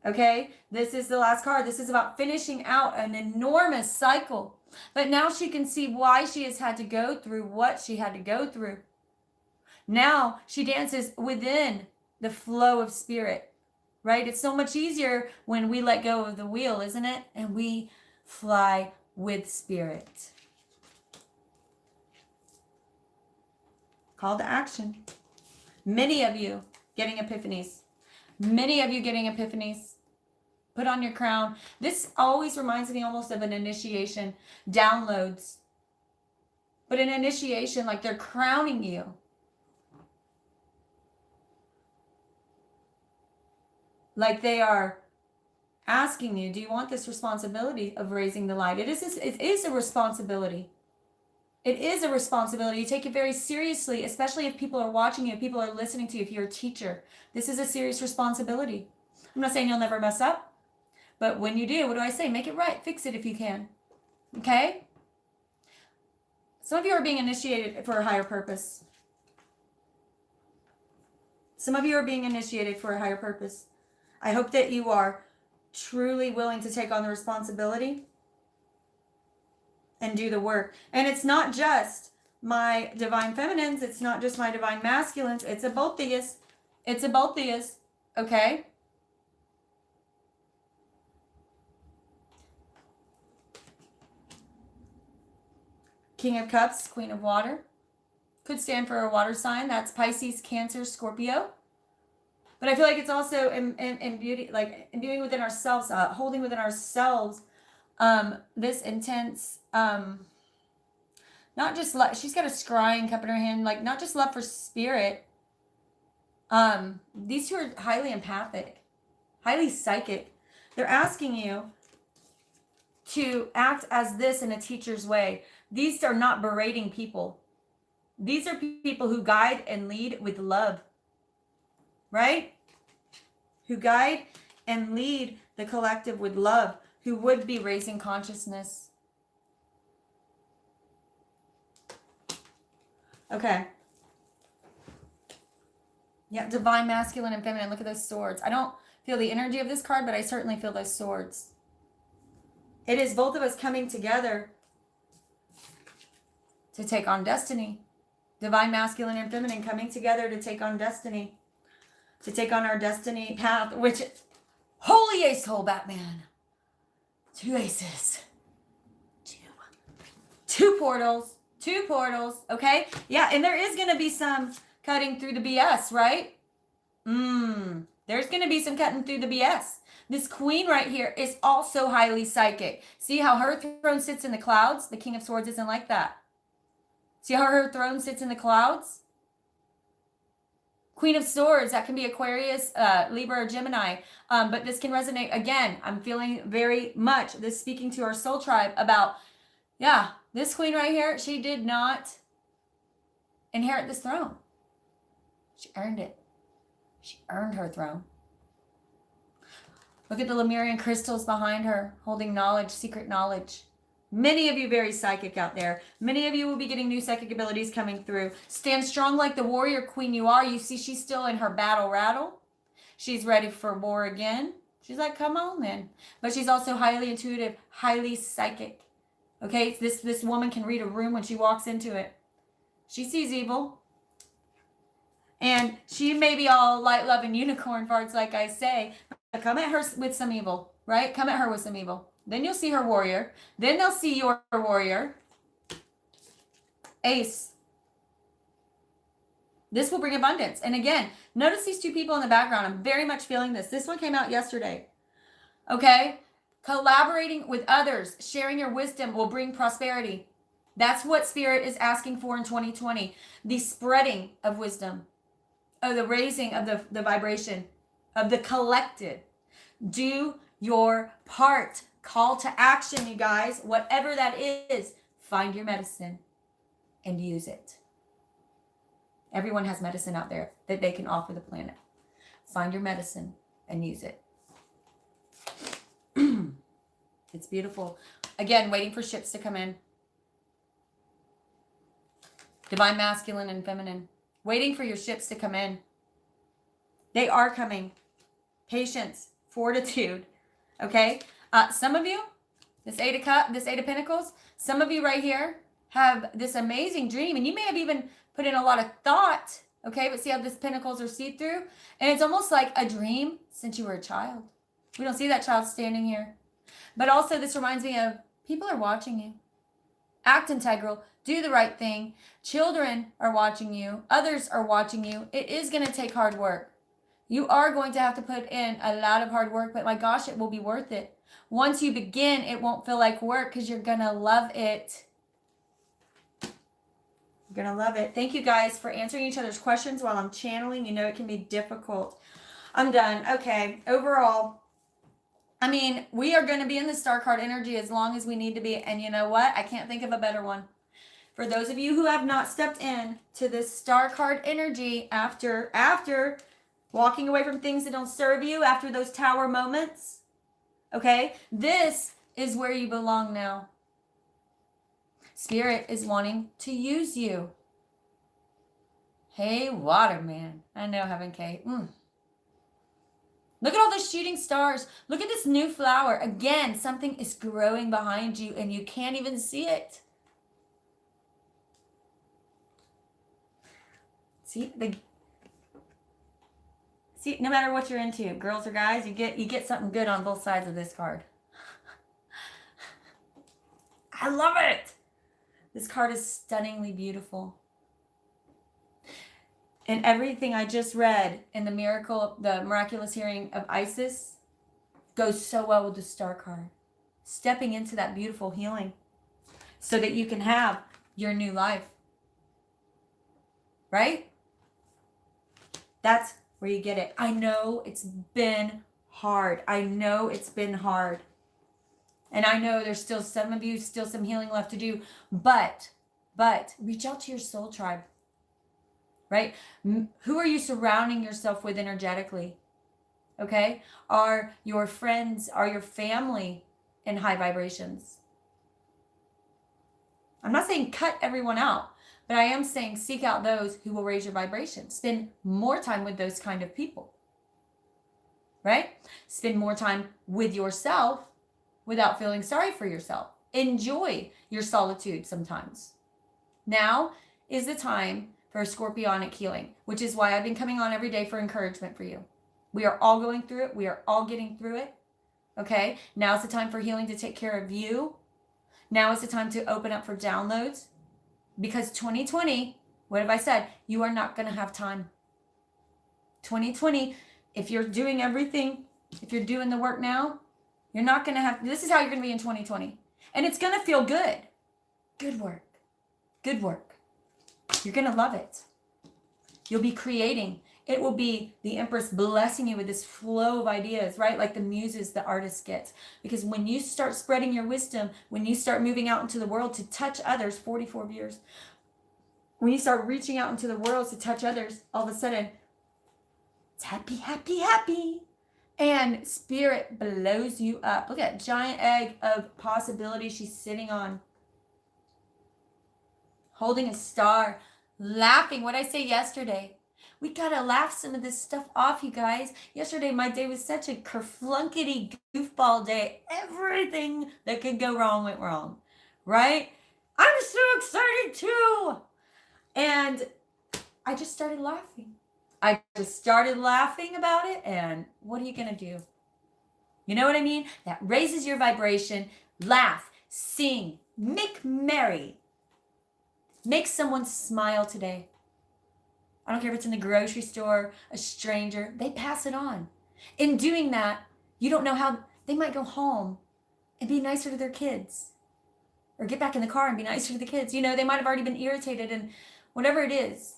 Okay? This is the last card. This is about finishing out an enormous cycle. But now she can see why she has had to go through what she had to go through. Now she dances within the flow of Spirit, right? It's so much easier when we let go of the wheel, isn't it? And we fly with Spirit. Call to action. Many of you getting epiphanies. Many of you getting epiphanies. Put on your crown. This always reminds me almost of an initiation. Downloads. But an initiation, like they're crowning you. Like they are asking you, do you want this responsibility of raising the light? It is a responsibility. It is a responsibility. You take it very seriously, especially if people are watching you, if people are listening to you, if you're a teacher. This is a serious responsibility. I'm not saying you'll never mess up. But when you do, what do I say? Make it right. Fix it if you can. Okay? Some of you are being initiated for a higher purpose. Some of you are being initiated for a higher purpose. I hope that you are truly willing to take on the responsibility and do the work. And it's not just my divine feminines. It's not just my divine masculines. It's a both theists. It's a both theists. Okay? King of Cups, Queen of Water. Could stand for a water sign. That's Pisces, Cancer, Scorpio. But I feel like it's also in beauty, like imbuing within ourselves, holding within ourselves this intense, not just love. She's got a scrying cup in her hand, like not just love for Spirit. These two are highly empathic, highly psychic. They're asking you to act as this in a teacher's way. These are not berating people. These are people who guide and lead with love, right? Who guide and lead the collective with love, who would be raising consciousness. Okay. Yeah, divine masculine and feminine. Look at those swords. I don't feel the energy of this card, but I certainly feel those swords. It is both of us coming together to take on destiny. Divine masculine and feminine coming together to take on destiny. To take on our destiny path, which, holy ace hole, Batman. 2 aces. Two portals. 2 portals, okay? Yeah, and there is going to be some cutting through the BS, right? There's going to be some cutting through the BS. This queen right here is also highly psychic. See how her throne sits in the clouds? The King of Swords isn't like that. See how her throne sits in the clouds? Queen of Swords, that can be Aquarius, Libra, or Gemini. But this can resonate. Again, I'm feeling very much this speaking to our soul tribe about, yeah, this queen right here, she did not inherit this throne. She earned it. She earned her throne. Look at the Lemurian crystals behind her, holding knowledge, secret knowledge. Many of you very psychic out there. Many of you will be getting new psychic abilities coming through. Stand strong like the warrior queen you are. You see she's still in her battle rattle. She's ready for war again. She's like, come on then. But she's also highly intuitive, highly psychic. Okay, this woman can read a room when she walks into it. She sees evil. And she may be all light, love, and unicorn farts, like I say. But come at her with some evil, right? Come at her with some evil. Then you'll see her warrior. Then they'll see your warrior. Ace. This will bring abundance. And again, notice these 2 people in the background. I'm very much feeling this. This one came out yesterday. Okay? Collaborating with others, sharing your wisdom will bring prosperity. That's what Spirit is asking for in 2020. The spreading of wisdom. The raising of the vibration of the collective. Do your part. Call to action, you guys. Whatever that is, find your medicine and use it. Everyone has medicine out there that they can offer the planet. Find your medicine and use it. It's beautiful. Again, waiting for ships to come in. Divine masculine and feminine. Waiting for your ships to come in. They are coming. Patience, fortitude. Okay? Some of you, this Eight of Pentacles, some of you right here have this amazing dream, and you may have even put in a lot of thought, okay? But see how this pentacles are see-through? And it's almost like a dream since you were a child. We don't see that child standing here. But also this reminds me of people are watching you. Act integral. Do the right thing. Children are watching you. Others are watching you. It is going to take hard work. You are going to have to put in a lot of hard work, but my gosh, it will be worth it. Once you begin, it won't feel like work because you're going to love it. You're going to love it. Thank you guys for answering each other's questions while I'm channeling. You know it can be difficult. I'm done. Okay. Overall, I mean, we are going to be in the star card energy as long as we need to be. And you know what? I can't think of a better one. For those of you who have not stepped in to this star card energy after walking away from things that don't serve you, after those tower moments, okay? This is where you belong now. Spirit is wanting to use you. Hey, Waterman. I know, Heaven K. Look at all those shooting stars. Look at this new flower. Again, something is growing behind you and you can't even see it. See, no matter what you're into, girls or guys, you get something good on both sides of this card. I love it. This card is stunningly beautiful. And everything I just read in the miraculous hearing of Isis goes so well with the star card. Stepping into that beautiful healing so that you can have your new life. Right? That's where you get it. I know it's been hard. I know it's been hard. And I know there's still some of you, still some healing left to do, but reach out to your soul tribe, right? Who are you surrounding yourself with energetically? Okay? Are your friends, are your family in high vibrations? I'm not saying cut everyone out, but I am saying seek out those who will raise your vibration. Spend more time with those kind of people, right? Spend more time with yourself without feeling sorry for yourself. Enjoy your solitude sometimes. Now is the time for scorpionic healing, which is why I've been coming on every day for encouragement for you. We are all going through it. We are all getting through it. Okay? Now is the time for healing to take care of you. Now is the time to open up for downloads, because 2020, what have I said? You are not going to have time. 2020, if you're doing everything, if you're doing the work now, you're not going to have, this is how you're going to be in 2020. And it's going to feel good. Good work. Good work. You're going to love it. You'll be creating. It will be the Empress blessing you with this flow of ideas, right? Like the muses the artist gets. Because when you start spreading your wisdom, when you start moving out into the world to touch others, 44 years, when you start reaching out into the world to touch others, all of a sudden, it's happy, happy, happy. And spirit blows you up. Look at that giant egg of possibility she's sitting on. Holding a star, laughing. What I say yesterday. We gotta laugh some of this stuff off, you guys. Yesterday, my day was such a kerflunkety goofball day. Everything that could go wrong went wrong, right? I'm so excited too. And I just started laughing. I just started laughing about it. And what are you gonna do? You know what I mean? That raises your vibration. Laugh, sing, make merry. Make someone smile today. I don't care if it's in the grocery store, a stranger, they pass it on. In doing that, you don't know how they might go home and be nicer to their kids, or get back in the car and be nicer to the kids. You know, they might have already been irritated, and whatever it is,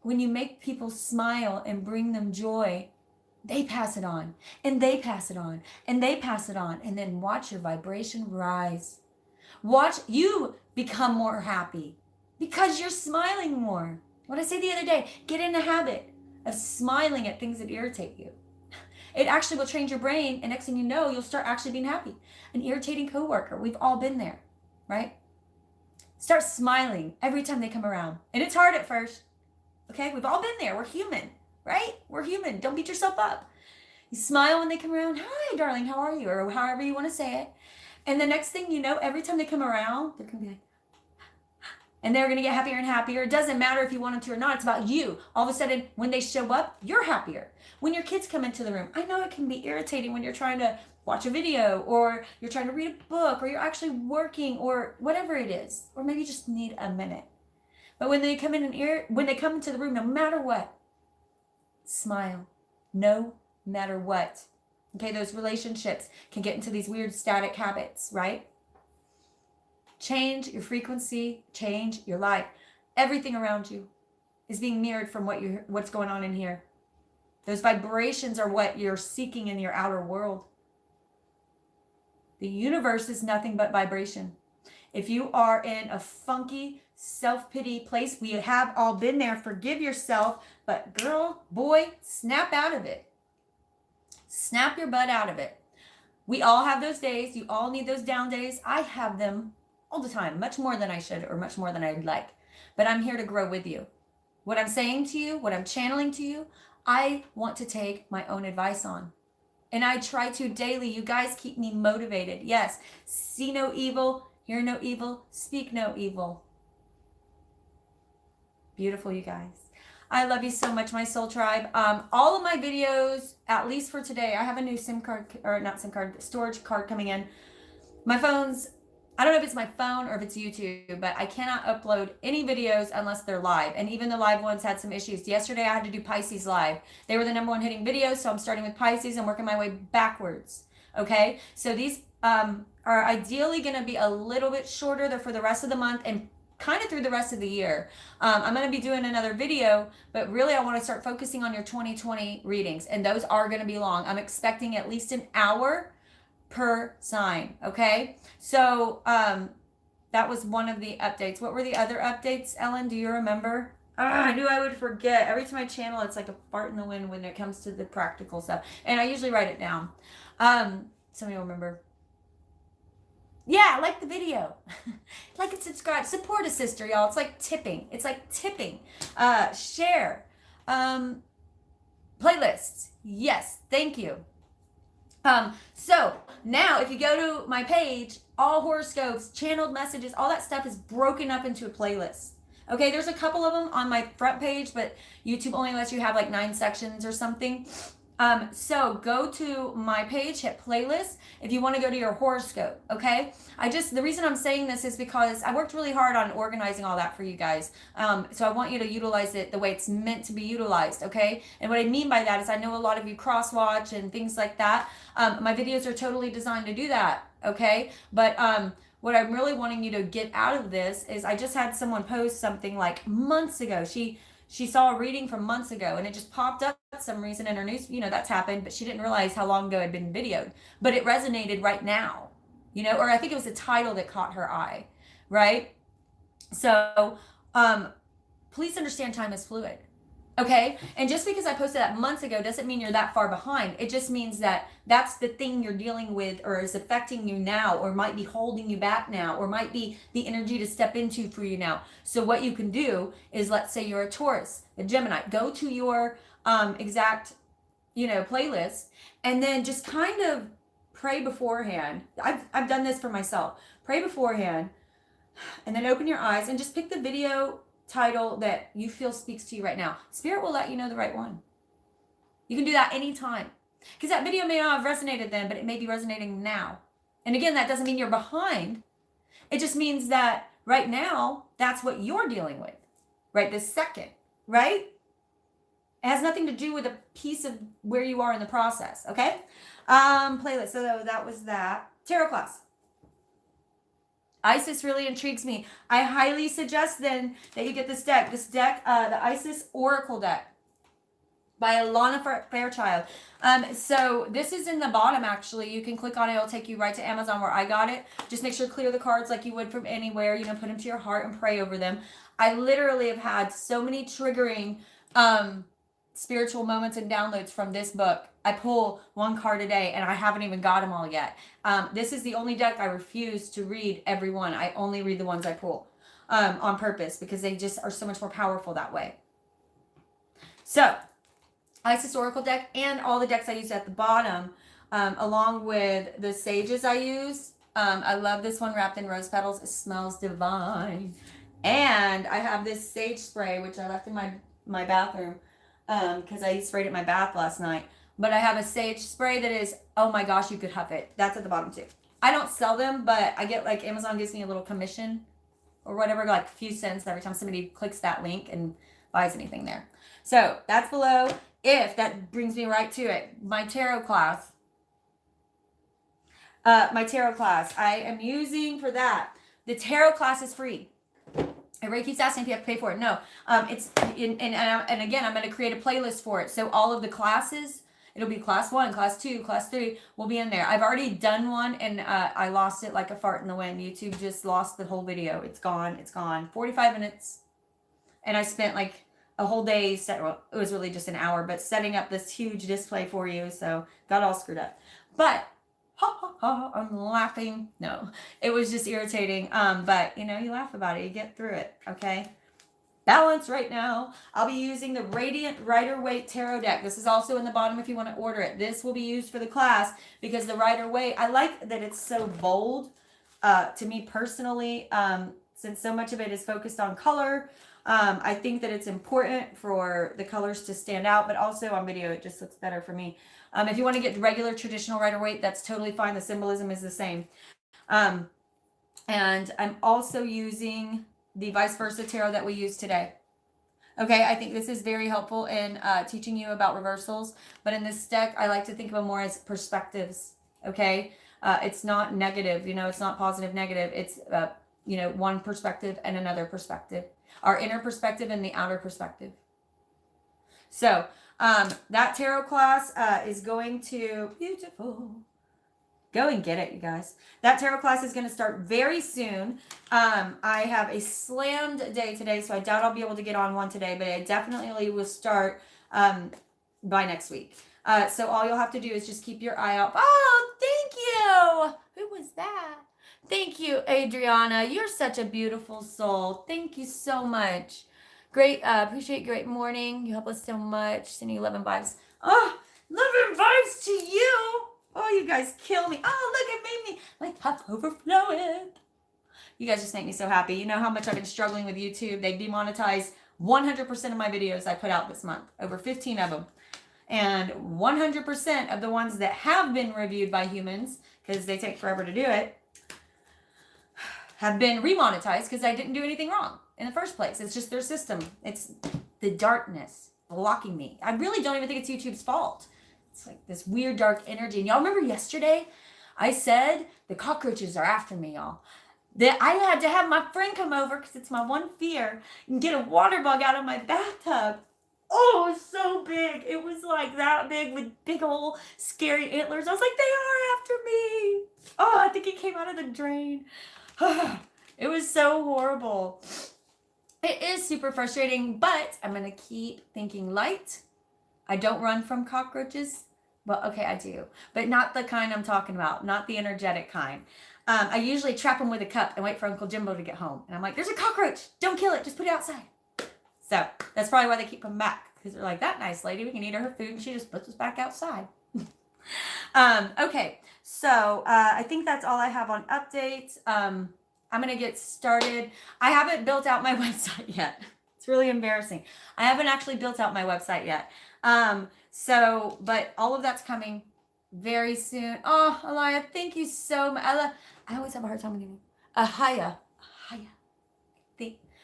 when you make people smile and bring them joy, they pass it on, and they pass it on, and they pass it on, and then watch your vibration rise. Watch you become more happy because you're smiling more. What I say the other day, get in the habit of smiling at things that irritate you. It actually will change your brain, and next thing you know, you'll start actually being happy. An irritating coworker, we've all been there, right? Start smiling every time they come around. And it's hard at first, okay? We've all been there. We're human, right? We're human. Don't beat yourself up. You smile when they come around. Hi, darling, how are you? Or however you want to say it. And the next thing you know, every time they come around, they're going to be like, and they're going to get happier and happier. It doesn't matter if you want them to or not. It's about you. All of a sudden, when they show up, you're happier. When your kids come into the room, I know it can be irritating when you're trying to watch a video, or you're trying to read a book, or you're actually working, or whatever it is. Or maybe you just need a minute. But when they come in when they come into the room, no matter what, smile. No matter what. Okay, those relationships can get into these weird static habits, right? Change your frequency, change your life. Everything around you is being mirrored from what's going on in here. Those vibrations are what you're seeking in your outer world. The universe is nothing but vibration. If you are in a funky, self-pity place, we have all been there. Forgive yourself, but girl, boy, snap out of it. Snap your butt out of it. We all have those days. You all need those down days. I have them all the time, much more than I should, or much more than I'd like. But I'm here to grow with you. What I'm saying to you, what I'm channeling to you, I want to take my own advice on. And I try to daily. You guys keep me motivated. Yes, see no evil, hear no evil, speak no evil. Beautiful, you guys. I love you so much, my soul tribe. All of my videos, at least for today, I have a new storage card coming in. My phone's, I don't know if it's my phone or if it's YouTube, but I cannot upload any videos unless they're live. And even the live ones had some issues. Yesterday, I had to do Pisces live. They were the #1 hitting videos, so I'm starting with Pisces and working my way backwards. Okay? So these are ideally going to be a little bit shorter. They're for the rest of the month and kind of through the rest of the year. I'm going to be doing another video, but really I want to start focusing on your 2020 readings, and those are going to be long. I'm expecting at least an hour per sign. Okay. So, that was one of the updates. What were the other updates, Ellen? Do you remember? I knew I would forget. Every time I channel, it's like a fart in the wind when it comes to the practical stuff. And I usually write it down. Somebody will remember. Yeah, like the video. Like and subscribe. Support a sister, y'all. It's like tipping. It's like tipping. Share. Playlists. Yes, thank you. So now if you go to my page, all horoscopes, channeled messages, all that stuff is broken up into a playlist. Okay, there's a couple of them on my front page, but YouTube only lets you have like 9 sections or something. So go to my page, hit playlist if you want to go to your horoscope. Okay. The reason I'm saying this is because I worked really hard on organizing all that for you guys. So I want you to utilize it the way it's meant to be utilized. Okay. And what I mean by that is I know a lot of you cross watch and things like that. My videos are totally designed to do that. Okay. But, what I'm really wanting you to get out of this is I just had someone post something like months ago. She saw a reading from months ago and it just popped up for some reason in her news. That's happened, but she didn't realize how long ago it had been videoed. But it resonated right now, or I think it was the title that caught her eye, right? So please understand time is fluid. Okay. And just because I posted that months ago doesn't mean you're that far behind. It just means that that's the thing you're dealing with or is affecting you now or might be holding you back now or might be the energy to step into for you now. So what you can do is, let's say you're a Taurus, a Gemini, go to your exact, playlist and then just kind of pray beforehand. I've done this for myself. Pray beforehand and then open your eyes and just pick the video title that you feel speaks to you right now. Spirit will let you know the right one. You can do that anytime. Because that video may not have resonated then, but it may be resonating now. And again, that doesn't mean you're behind. It just means that right now, that's what you're dealing with. Right this second. Right? It has nothing to do with a piece of where you are in the process. Okay? Playlist. So that was that. Tarot class. Isis really intrigues me. I highly suggest then that you get this deck. This deck, the Isis Oracle deck by Alana Fairchild. So this is in the bottom, actually. You can click on it. It'll take you right to Amazon where I got it. Just make sure to clear the cards like you would from anywhere. Put them to your heart and pray over them. I literally have had so many triggering spiritual moments and downloads from this book. I pull one card a day and I haven't even got them all yet. This is the only deck I refuse to read every one. I only read the ones I pull on purpose because they just are so much more powerful that way. So, Isis Oracle deck and all the decks I use at the bottom, along with the sages I use. I love this one wrapped in rose petals. It smells divine. And I have this sage spray, which I left in my bathroom because I sprayed it in my bath last night. But I have a sage spray that is, oh my gosh, you could huff it. That's at the bottom too. I don't sell them, but I get Amazon gives me a little commission or whatever, like a few cents every time somebody clicks that link and buys anything there. So that's below. If that brings me right to it, my tarot class. I am using for that. The tarot class is free. Everybody keeps asking if you have to pay for it. No, it's and again, I'm going to create a playlist for it. So all of the classes, it'll be class 1, class 2, class 3 will be in there. I've already done one and I lost it like a fart in the wind. YouTube just lost the whole video. It's gone. 45 minutes. And I spent like a whole day it was really just an hour, but setting up this huge display for you. So got all screwed up. But I'm laughing. No, it was just irritating. But you laugh about it, you get through it. Okay. Balance right now. I'll be using the Radiant Rider-Waite Tarot deck. This is also in the bottom if you want to order it. This will be used for the class because the Rider-Waite, I like that it's so bold to me personally, since so much of it is focused on color. I think that it's important for the colors to stand out, but also on video, it just looks better for me. If you want to get regular traditional Rider-Waite, that's totally fine. The symbolism is the same. And I'm also using the vice versa tarot that we use today. Okay, I think this is very helpful in teaching you about reversals. But in this deck, I like to think of them more as perspectives. Okay, it's not negative. It's not positive, negative. It's one perspective and another perspective. Our inner perspective and the outer perspective. So that tarot class is going to beautiful. Go and get it, you guys. That tarot class is going to start very soon. I have a slammed day today, so I doubt I'll be able to get on one today, but I definitely will start by next week. So all you'll have to do is just keep your eye out. Oh, thank you. Who was that? Thank you, Adriana. You're such a beautiful soul. Thank you so much. Great, appreciate great morning. You help us so much. Sending you love and vibes. Oh, love and vibes to you. Oh, you guys kill me. Oh, look, it made me, my cup overflowing. You guys just make me so happy. You know how much I've been struggling with YouTube. They demonetized 100% of my videos I put out this month. Over 15 of them. And 100% of the ones that have been reviewed by humans, because they take forever to do it, have been remonetized because I didn't do anything wrong in the first place. It's just their system. It's the darkness blocking me. I really don't even think it's YouTube's fault. It's like this weird dark energy. And y'all remember yesterday I said the cockroaches are after me, y'all. That I had to have my friend come over because it's my one fear and get a water bug out of my bathtub. Oh, it was so big. It was like that big with big old scary antlers. I was like, they are after me. Oh, I think it came out of the drain. It was so horrible. It is super frustrating, but I'm going to keep thinking light. I don't run from cockroaches. Well, okay, I do. But not the kind I'm talking about. Not the energetic kind. I usually trap them with a cup and wait for Uncle Jimbo to get home. And I'm like, there's a cockroach. Don't kill it. Just put it outside. So that's probably why they keep them back. Because they're like, that nice lady, we can eat her food and she just puts us back outside. Okay, so I think that's all I have on updates. I'm going to get started. I haven't built out my website yet. It's really embarrassing. I haven't actually built out my website yet. But all of that's coming very soon. Oh, Alaya, thank you so much. I always have a hard time with you. Ahaya.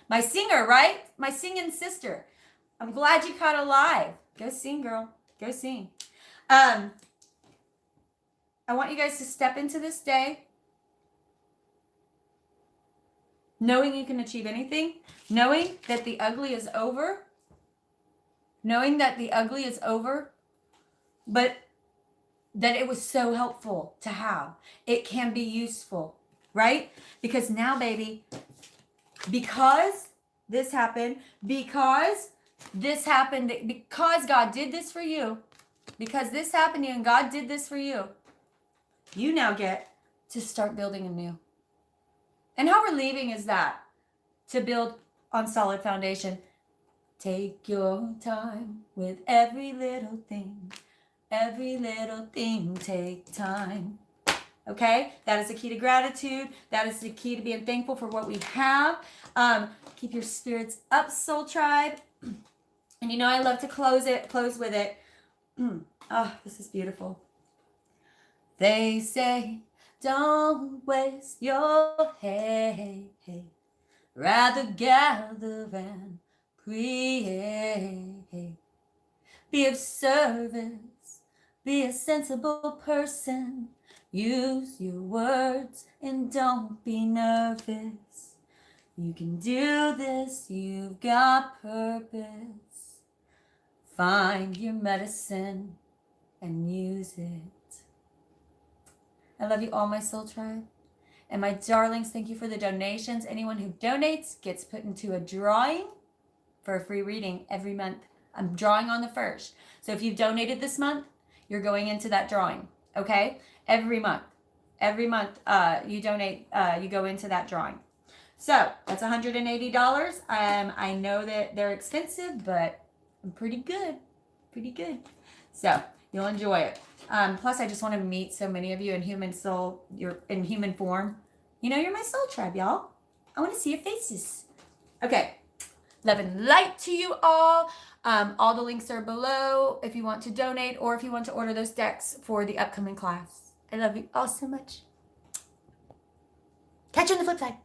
My singer, right? My singing sister. I'm glad you caught alive. Go sing, girl. Go sing. I want you guys to step into this day knowing you can achieve anything, knowing that the ugly is over, but that it was so helpful to have. It can be useful, right? Because now, baby, because this happened, because God did this for you, because this happened to you and God did this for you, you now get to start building anew. And how relieving is that? To build on solid foundation. Take your time with every little thing. Every little thing, take time. Okay? That is the key to gratitude. That is the key to being thankful for what we have. Keep your spirits up, Soul Tribe. And you know I love to close with it. Oh, this is beautiful. They say, don't waste your hay. Rather gather and create. Be of service. Be a sensible person. Use your words and don't be nervous. You can do this. You've got purpose. Find your medicine and use it. I love you all, my soul tribe. And my darlings, thank you for the donations. Anyone who donates gets put into a drawing for a free reading every month. I'm drawing on the 1st. So if you've donated this month, you're going into that drawing, okay? Every month you donate, you go into that drawing. So that's $180. I know that they're expensive, but I'm pretty good. So you'll enjoy it. Plus, I just want to meet so many of you in human soul. You're in human form. You know, you're my soul tribe, y'all. I want to see your faces. Okay. Love and light to you all. All the links are below if you want to donate or if you want to order those decks for the upcoming class. I love you all so much. Catch you on the flip side.